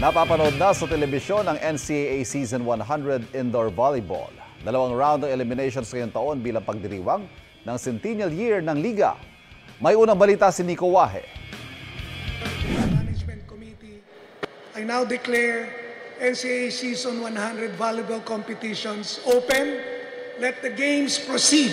Napapanood na sa telebisyon ang NCAA Season 100 Indoor Volleyball. Dalawang round ng eliminations ngayong taon bilang pagdiriwang ng centennial year ng Liga. May unang balita si Nico Wahe. Management Committee, I now declare NCAA Season 100 Volleyball competitions open. Let the games proceed.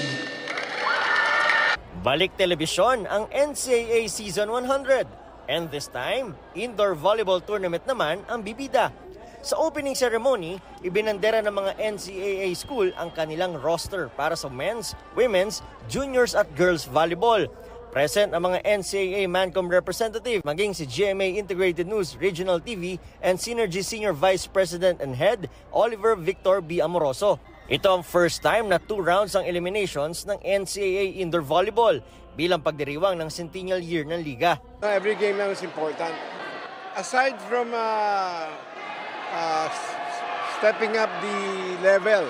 Balik telebisyon ang NCAA Season 100. And this time, indoor volleyball tournament naman ang bibida. Sa opening ceremony, ibinandera ng mga NCAA school ang kanilang roster para sa men's, women's, juniors at girls volleyball. Present ang mga NCAA Mancom representative, maging si GMA Integrated News Regional TV and Synergy Senior Vice President and Head, Oliver Victor B. Amoroso. Ito ang first time na 2 rounds ang eliminations ng NCAA Indoor Volleyball bilang pagdiriwang ng centennial year ng Liga. Every game now is important. Aside from stepping up the level,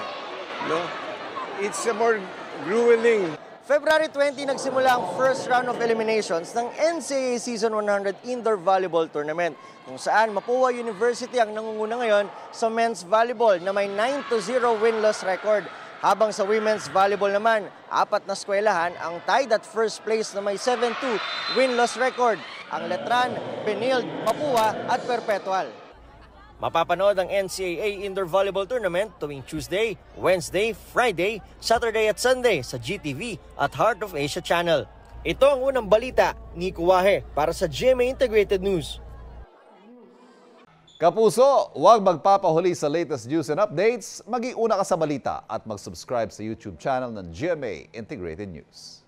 it's a more grueling. February 20 nagsimula ang first round of eliminations ng NCAA Season 100 Indoor Volleyball Tournament kung saan Mapua University ang nangunguna ngayon sa men's volleyball na may 9-0 win-loss record. Habang sa women's volleyball naman, 4 na eskwelahan ang tied at first place na may 7-2 win-loss record. Ang Letran, Benilde, Mapua at Perpetual. Mapapanood ang NCAA Indoor Volleyball Tournament tuwing Tuesday, Wednesday, Friday, Saturday at Sunday sa GTV at Heart of Asia Channel. Ito ang unang balita, Nico Wahe para sa GMA Integrated News. Kapuso, huwag magpapahuli sa latest news and updates. Mag-iuna ka sa balita at mag-subscribe sa YouTube channel ng GMA Integrated News.